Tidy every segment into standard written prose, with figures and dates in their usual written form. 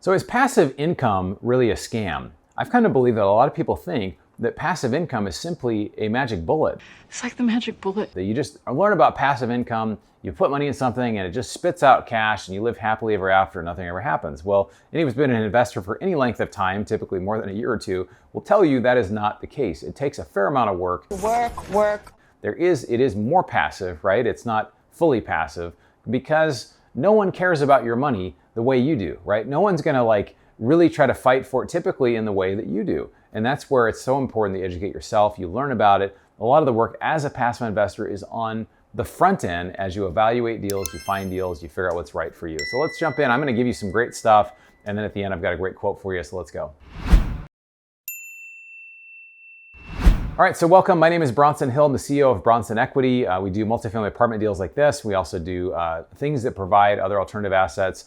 So is passive income really a scam? I've kind of believed that a lot of people think that passive income is simply a magic bullet. It's like the magic bullet. That you just learn about passive income, you put money in something and it just spits out cash and you live happily ever after, nothing ever happens. Well, anyone who's been an investor for any length of time, typically more than a year or two, will tell you that is not the case. It takes a fair amount of work. Work. It is more passive, right? It's not fully passive because no one cares about your money the way you do, right? No one's gonna really try to fight for it typically in the way that you do. And that's where it's so important that you educate yourself, you learn about it. A lot of the work as a passive investor is on the front end as you evaluate deals, you find deals, you figure out what's right for you. So let's jump in. I'm gonna give you some great stuff. And then at the end, I've got a great quote for you. So let's go. All right, so welcome. My name is Bronson Hill. I'm the CEO of Bronson Equity. We do multifamily apartment deals like this. We also do things that provide other alternative assets,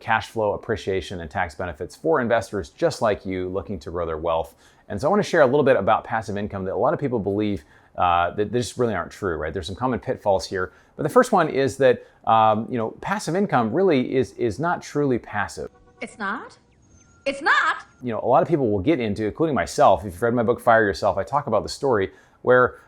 cash flow, appreciation, and tax benefits for investors just like you looking to grow their wealth. And so I want to share a little bit about passive income that a lot of people believe that they just really aren't true, right? There's some common pitfalls here. But the first one is that passive income really is not truly passive. It's not? It's not? A lot of people will get into, including myself, if you've read my book, Fire Yourself, I talk about the story where,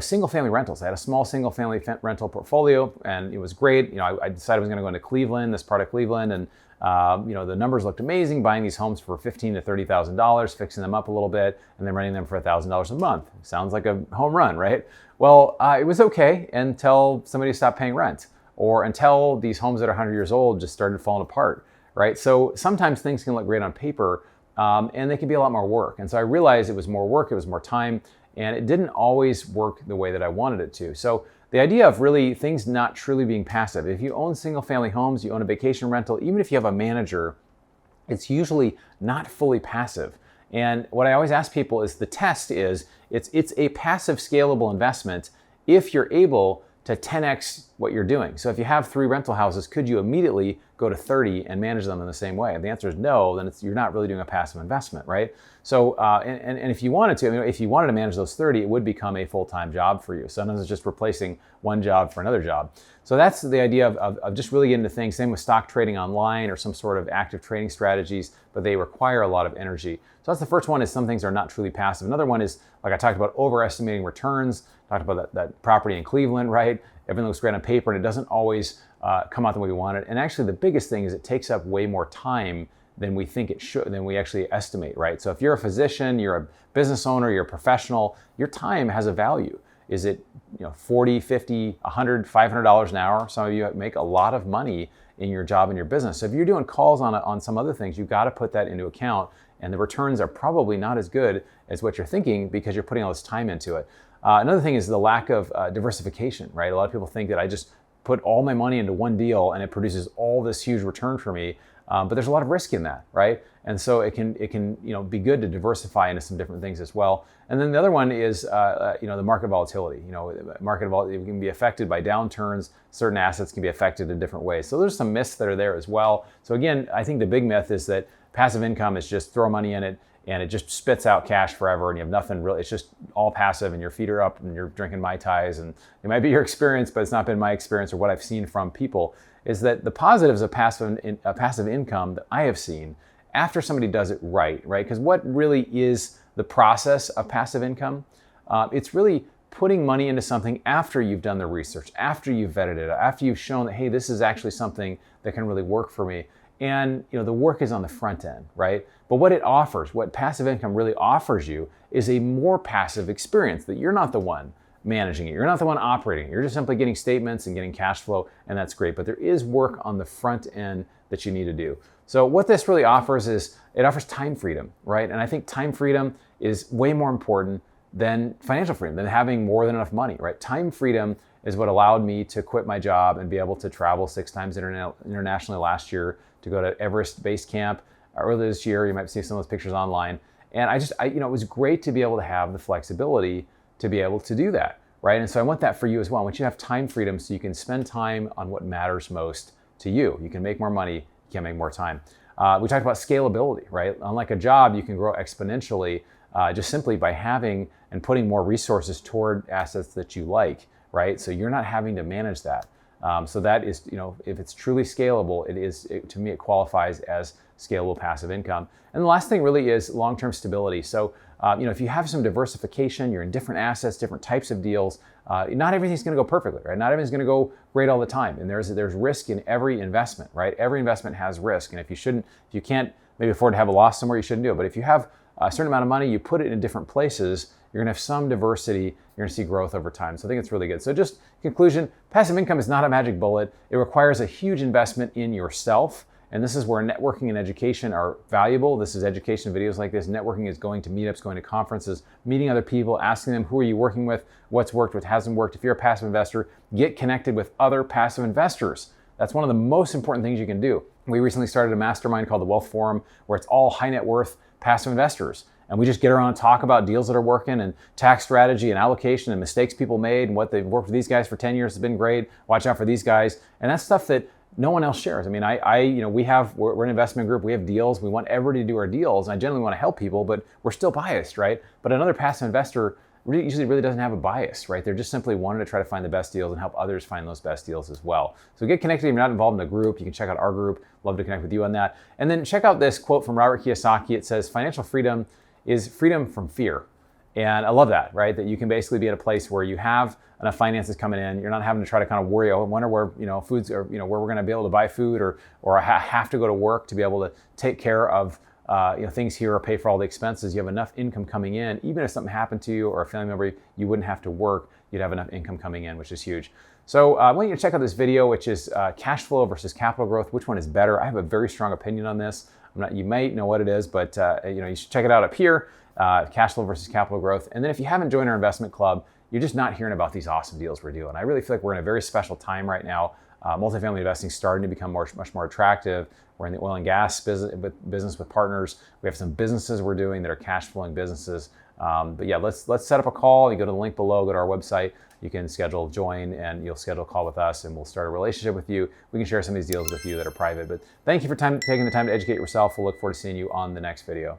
single family rentals. I had a small single family rental portfolio and it was great. I decided I was gonna go into Cleveland, this part of Cleveland, and the numbers looked amazing, buying these homes for $15,000 to $30,000, fixing them up a little bit, and then renting them for $1,000 a month. Sounds like a home run, right? Well, it was okay until somebody stopped paying rent, or until these homes that are 100 years old just started falling apart. Right? So sometimes things can look great on paper and they can be a lot more work. And so I realized it was more work, it was more time, and it didn't always work the way that I wanted it to. So the idea of really things not truly being passive, if you own single family homes, you own a vacation rental, even if you have a manager, it's usually not fully passive. And what I always ask people is the test is, it's a passive scalable investment if you're able to 10x what you're doing. So if you have 3 rental houses, could you immediately go to 30 and manage them in the same way? If the answer is no, then you're not really doing a passive investment, right? So, and if you wanted to, if you wanted to manage those 30, it would become a full-time job for you. Sometimes it's just replacing one job for another job. So that's the idea of just really getting into things. Same with stock trading online or some sort of active trading strategies, but they require a lot of energy. So that's the first one, is some things are not truly passive. Another one is, like I talked about, overestimating returns. Talked about that property in Cleveland, right? Everything looks great on paper and it doesn't always come out the way we want it. And actually the biggest thing is it takes up way more time than we think it should, than we actually estimate, right? So if you're a physician, you're a business owner, you're a professional, your time has a value. Is it $40, $50, $100, $500 an hour? Some of you make a lot of money in your job and your business. So if you're doing calls on some other things, you've got to put that into account, and the returns are probably not as good as what you're thinking because you're putting all this time into it. Another thing is the lack of diversification, right? A lot of people think that I just put all my money into one deal and it produces all this huge return for me, but there's a lot of risk in that, right? And so it can be good to diversify into some different things as well. And then the other one is the market volatility. Market volatility can be affected by downturns. Certain assets can be affected in different ways. So there's some myths that are there as well. So again, I think the big myth is that passive income is just throw money in it and it just spits out cash forever and you have nothing really, it's just all passive and your feet are up and you're drinking Mai Tais, and it might be your experience, but it's not been my experience or what I've seen from people, is that the positives of passive income that I have seen after somebody does it right? Because what really is the process of passive income? It's really putting money into something after you've done the research, after you've vetted it, after you've shown that, hey, this is actually something that can really work for me. And the work is on the front end, right? But what it offers, what passive income really offers you, is a more passive experience, that you're not the one managing it. You're not the one operating it. You're just simply getting statements and getting cash flow, and that's great. But there is work on the front end that you need to do. So what this really offers is, it offers time freedom, right? And I think time freedom is way more important than financial freedom, than having more than enough money, right? Time freedom is what allowed me to quit my job and be able to travel 6 times internationally last year, to go to Everest Base Camp earlier this year. You might see some of those pictures online. And it was great to be able to have the flexibility to be able to do that, right? And so I want that for you as well. I want you to have time freedom so you can spend time on what matters most to you. You can make more money, you can make more time. We talked about scalability, right? Unlike a job, you can grow exponentially just simply by having and putting more resources toward assets that you like, right? So you're not having to manage that. So that is, if it's truly scalable, to me, it qualifies as scalable passive income. And the last thing really is long-term stability. So, if you have some diversification, you're in different assets, different types of deals, not everything's going to go perfectly, right? Not everything's going to go great all the time. And there's risk in every investment, right? Every investment has risk. And if you can't maybe afford to have a loss somewhere, you shouldn't do it. But if you have a certain amount of money, you put it in different places, you're gonna have some diversity, you're gonna see growth over time. So I think it's really good. So just conclusion, passive income is not a magic bullet. It requires a huge investment in yourself. And this is where networking and education are valuable. This is education videos like this. Networking is going to meetups, going to conferences, meeting other people, asking them, who are you working with, what's worked, what hasn't worked. If you're a passive investor, get connected with other passive investors. That's one of the most important things you can do. We recently started a mastermind called the Wealth Forum, where it's all high net worth passive investors. And we just get around and talk about deals that are working and tax strategy and allocation and mistakes people made and what they've worked with these guys for 10 years has been great. Watch out for these guys. And that's stuff that no one else shares. I mean, we're an investment group. We have deals. We want everybody to do our deals. And I generally want to help people, but we're still biased, right? But another passive investor usually really doesn't have a bias, right? They're just simply wanting to try to find the best deals and help others find those best deals as well. So get connected. If you're not involved in a group, you can check out our group. Love to connect with you on that. And then check out this quote from Robert Kiyosaki. It says, financial freedom is freedom from fear. And I love that, right? That you can basically be at a place where you have enough finances coming in. You're not having to try to kind of worry, I wonder where, foods or, where we're going to be able to buy food or have to go to work to be able to take care of things here or pay for all the expenses. You have enough income coming in. Even if something happened to you or a family member, you wouldn't have to work. You'd have enough income coming in, which is huge. So I want you to check out this video, which is cash flow versus capital growth. Which one is better? I have a very strong opinion on this. You might know what it is, but you should check it out up here. Cash flow versus capital growth. And then if you haven't joined our investment club, you're just not hearing about these awesome deals we're doing. I really feel like we're in a very special time right now. Multifamily investing is starting to become much more attractive. We're in the oil and gas business with partners. We have some businesses we're doing that are cash flowing businesses. But yeah, let's set up a call. You go to the link below, go to our website. You can join, and you'll schedule a call with us, and we'll start a relationship with you. We can share some of these deals with you that are private. But thank you for taking the time to educate yourself. We'll look forward to seeing you on the next video.